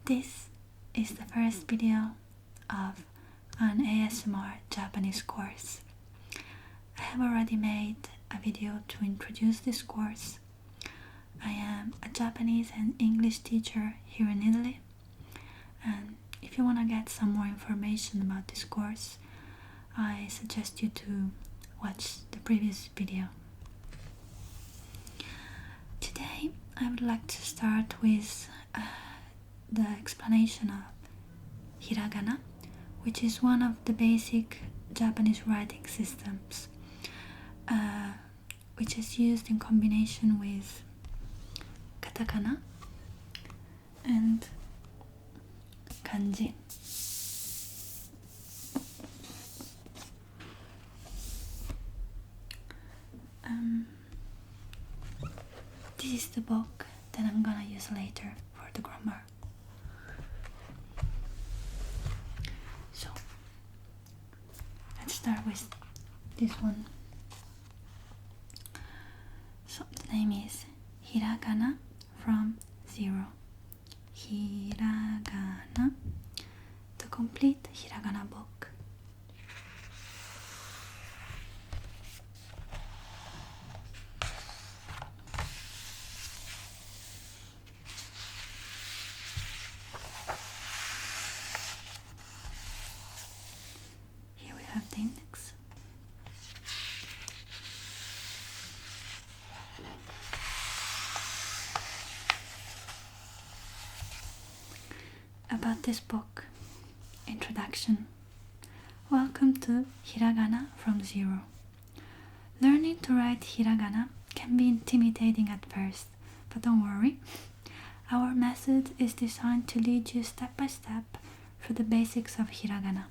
This is the first video of an ASMR Japanese course. I have already made a video to introduce this course. I am a Japanese and English teacher here in Italy, and if you want to get some more information about this course, I suggest you to watch the previous video. Today I would like to start with the explanation of Hiragana, which is one of the basic Japanese writing systems, which is used in combination with katakana and kanji. This is the book that I'm gonna use later for the grammar. So let's start with this one. So the name is Hiragana from 0. Hiragana, the complete Hiragana book. Here we have the index. About this book. Introduction. Welcome to Hiragana from 0. Learning to write Hiragana can be intimidating at first, but don't worry. Our method is designed to lead you step by step through the basics of Hiragana.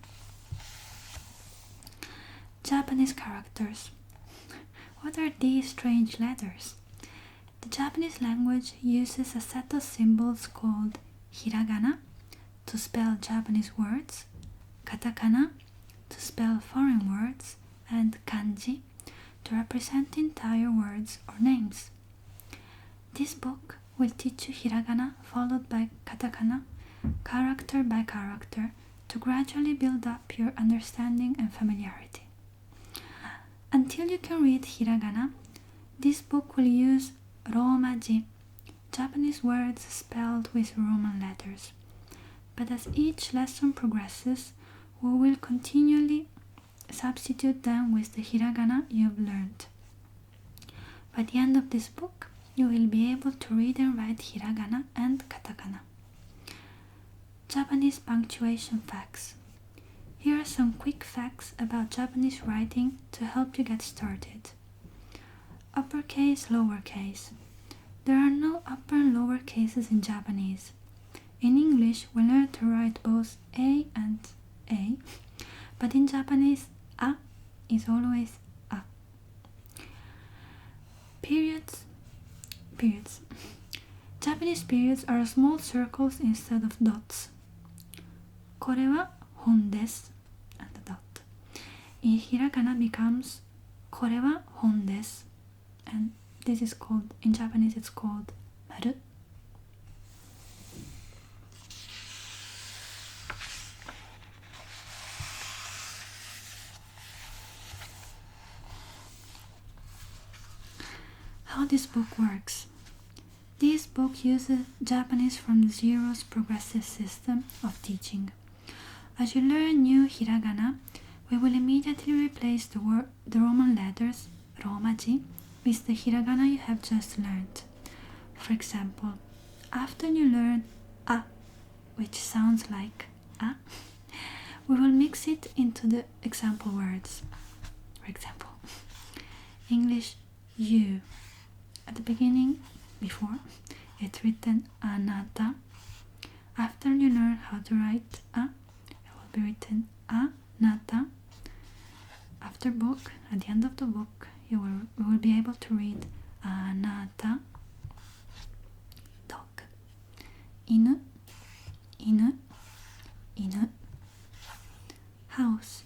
Japanese characters. What are these strange letters? The Japanese language uses a set of symbols called Hiragana to spell Japanese words, katakana to spell foreign words, and kanji to represent entire words or names. This book will teach you Hiragana followed by katakana, character by character, to gradually build up your understanding and familiarity. Until you can read Hiragana, this book will use Romaji, Japanese words spelled with Roman letters. But as each lesson progresses, we will continually substitute them with the Hiragana you've learned. By the end of this book, you will be able to read and write Hiragana and katakana. Japanese punctuation facts. Here are some quick facts about Japanese writing to help you get started. Uppercase, lowercase. There are no upper and lower cases in Japanese. In English, we learn to write both A and A, but in Japanese, A is always A. Periods. Japanese periods are small circles instead of dots. これは本です and the dot. In Hiragana becomes これは本です and this is called, in Japanese it's called 丸. How this book works. This book uses Japanese from 0's progressive system of teaching. As you learn new Hiragana, we will immediately replace the Roman letters, Romaji, with the Hiragana you have just learned. For example, after you learn A, which sounds like A, we will mix it into the example words. For example, English you. At the beginning, before, it's written anata. After you learn how to write a, it will be written anata. After book, at the end of the book, we will be able to read anata. Dog. Inu, inu, inu. House.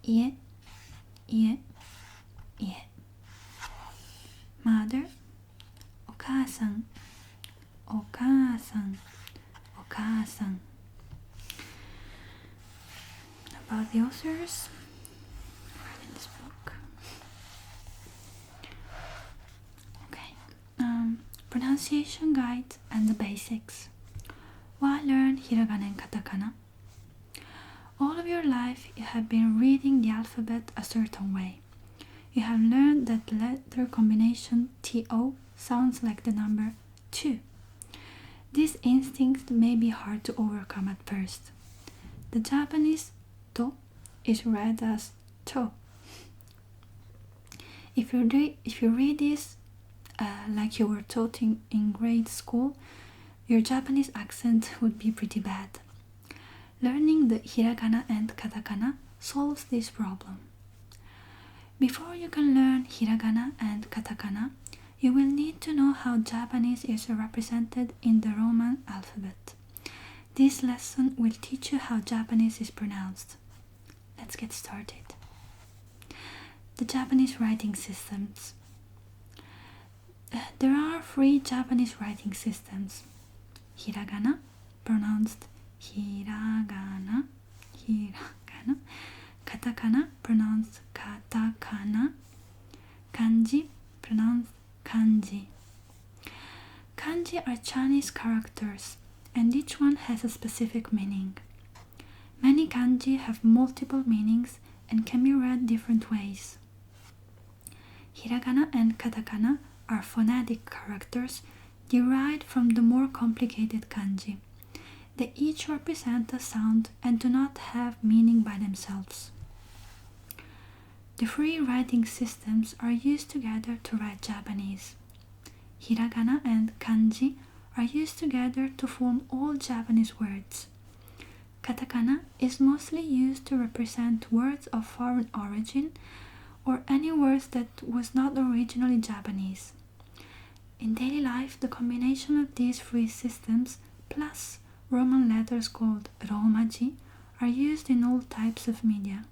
Ie, ie, ie. Mother. お母さん、お母さん、お Okasan. About the authors in this book. Okay. Pronunciation guide and the basics. Why learn hiragana and katakana? All of your life you have been reading the alphabet a certain way. You have learned that the letter combination TO sounds like the number 2. This instinct may be hard to overcome at first. The Japanese to is read as to. If you read this like you were taught in grade school, your Japanese accent would be pretty bad. Learning the hiragana and katakana solves this problem. Before you can learn hiragana and katakana, you will need to know how Japanese is represented in the Roman alphabet. This lesson will teach you how Japanese is pronounced. Let's get started. The Japanese writing systems. There are 3 Japanese writing systems. Hiragana, pronounced hiragana, hiragana. Katakana, pronounced katakana. Kanji, pronounced kanji. Kanji are Chinese characters, and each one has a specific meaning. Many kanji have multiple meanings and can be read different ways. Hiragana and katakana are phonetic characters derived from the more complicated kanji. They each represent a sound and do not have meaning by themselves. The 3 writing systems are used together to write Japanese. Hiragana and kanji are used together to form all Japanese words. Katakana is mostly used to represent words of foreign origin or any words that was not originally Japanese. In daily life, the combination of these 3 systems plus Roman letters called romaji are used in all types of media.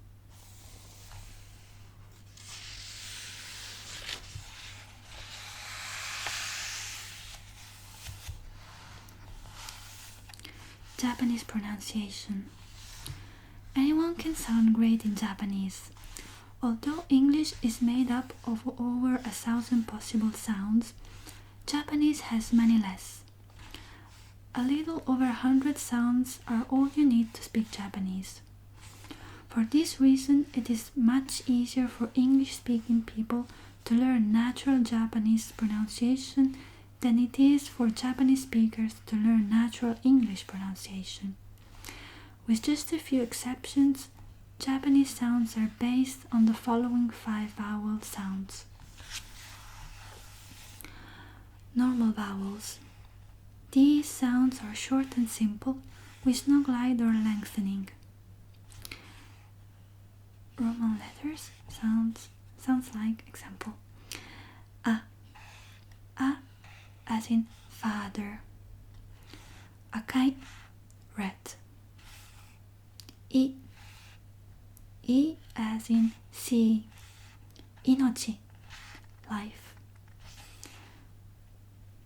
Japanese pronunciation. Anyone can sound great in Japanese. Although English is made up of over 1,000 possible sounds, Japanese has many less. A little over 100 sounds are all you need to speak Japanese. For this reason, it is much easier for English-speaking people to learn natural Japanese pronunciation than it is for Japanese speakers to learn natural English pronunciation. With just a few exceptions, Japanese sounds are based on the following 5 vowel sounds. Normal vowels. These sounds are short and simple, with no glide or lengthening. Roman letters sounds like example. A as in father. Akai, red. I as in sea. Inochi, life.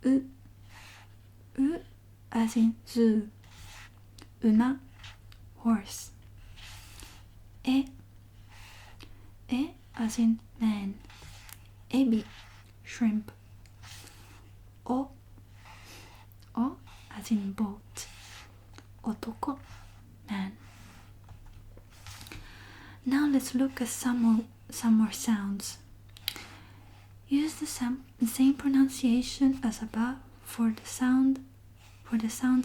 U as in zoo. Uma, horse. E as in man. Ebi, shrimp. O as in boat. Otoko, man. Now let's look at some more sounds. Use the same pronunciation as above for the sound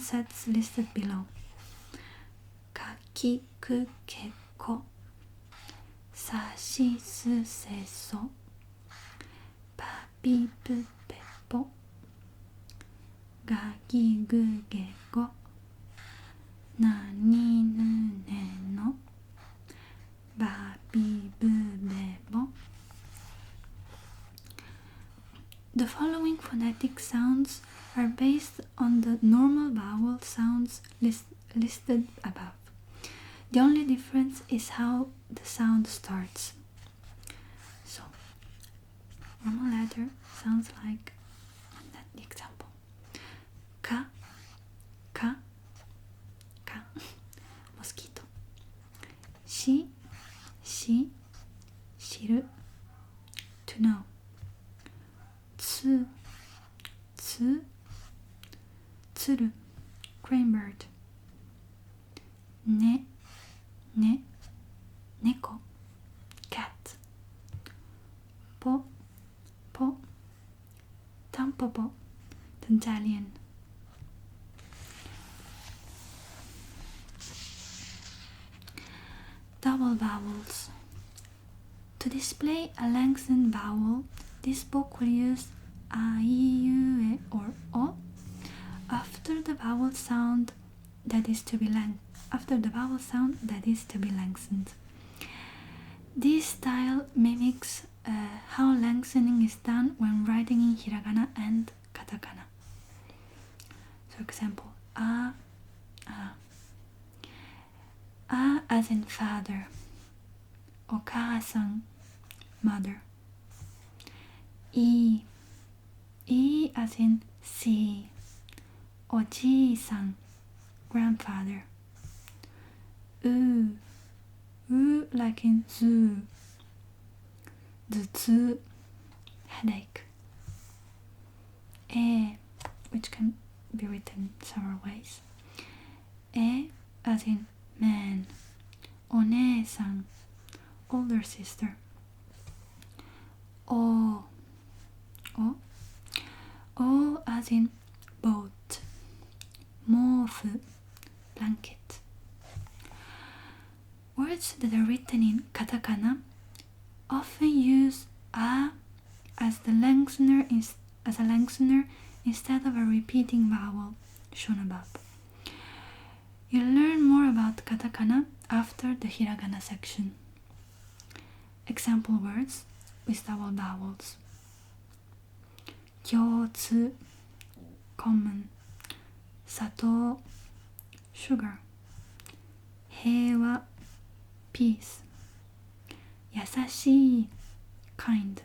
sets listed below. Kakikukeko, sashisuseso, papipupepo, gagigugeko, naninuneno, babibubebo. The following phonetic sounds are based on the normal vowel sounds listed above. The only difference is how the sound starts. So, normal letter sounds like that example. Ka, tsu, tsu, tsuru, crane bird. Ne, ne, neko, cat. Po, po, tampopo, Tanzanian. Double vowels. To display a lengthened vowel, this book will use a, I, U, E, or O after the vowel sound that is to be lengthened. This style mimics how lengthening is done when writing in hiragana and katakana. For example, a as in father, okaasan, mother. I as in see, oji-san, grandfather. U like in zoo, zutsu, headache. E, which can be written several ways. E as in man, one-san, older sister. O as in boat, mofu, blanket. Words that are written in katakana often use a as a lengthener instead of a repeating vowel shown above. You'll learn more about katakana after the hiragana section. Example words with double vowels. Kyotsu, common. Sato, sugar. Heiwa, peace. Yasashii, kind.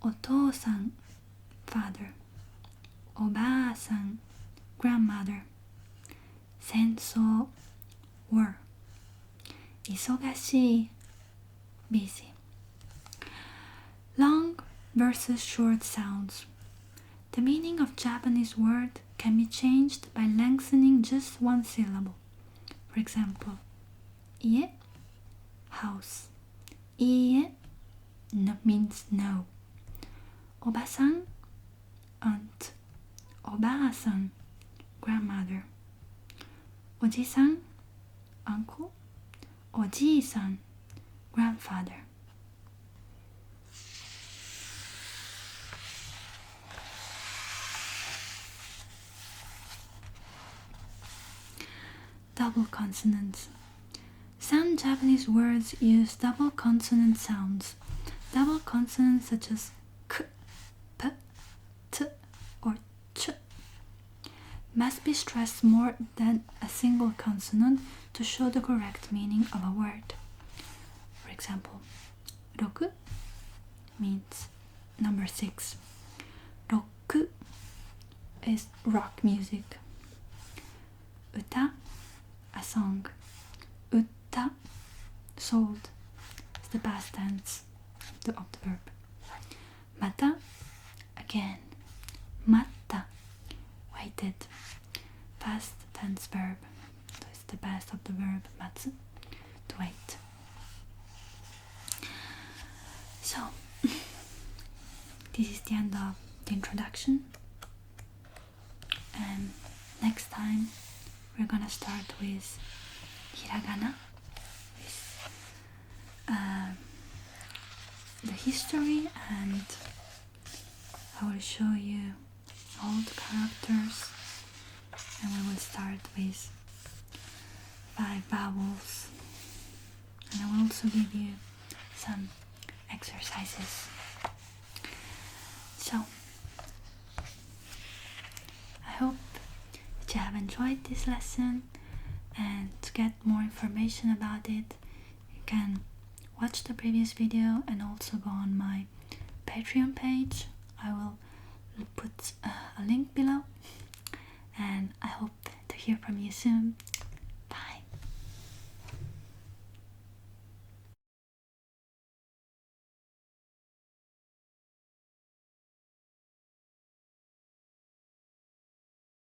Otousan, father. Obaa-san, grandmother. Sensou, war. Isogashii, busy. Long versus short sounds. The meaning of Japanese word can be changed by lengthening just one syllable. For example, ie, house. Ie no means no. Obasan, aunt. Obaa-san, grandmother. Oji-san, uncle. Oji-san, grandfather. Double consonants. Some Japanese words use double consonant sounds. Double consonants such as k, p, t, or ch must be stressed more than a single consonant to show the correct meaning of a word. For example, roku means number 6. Roku is rock music. Uta, a song. Utta, sold, is the past tense of the verb. Mata, again. Matta, waited, past tense verb. So it's the past of the verb matsu, to wait. So, this is the end of the introduction. And next time we're gonna start with hiragana, with the history, and I will show you all the characters, and we will start with 5 vowels, and I will also give you some exercises. So I hope that you have enjoyed this lesson, and to get more information about it you can watch the previous video and also go on my Patreon page. I will put a link below, and I hope to hear from you soon.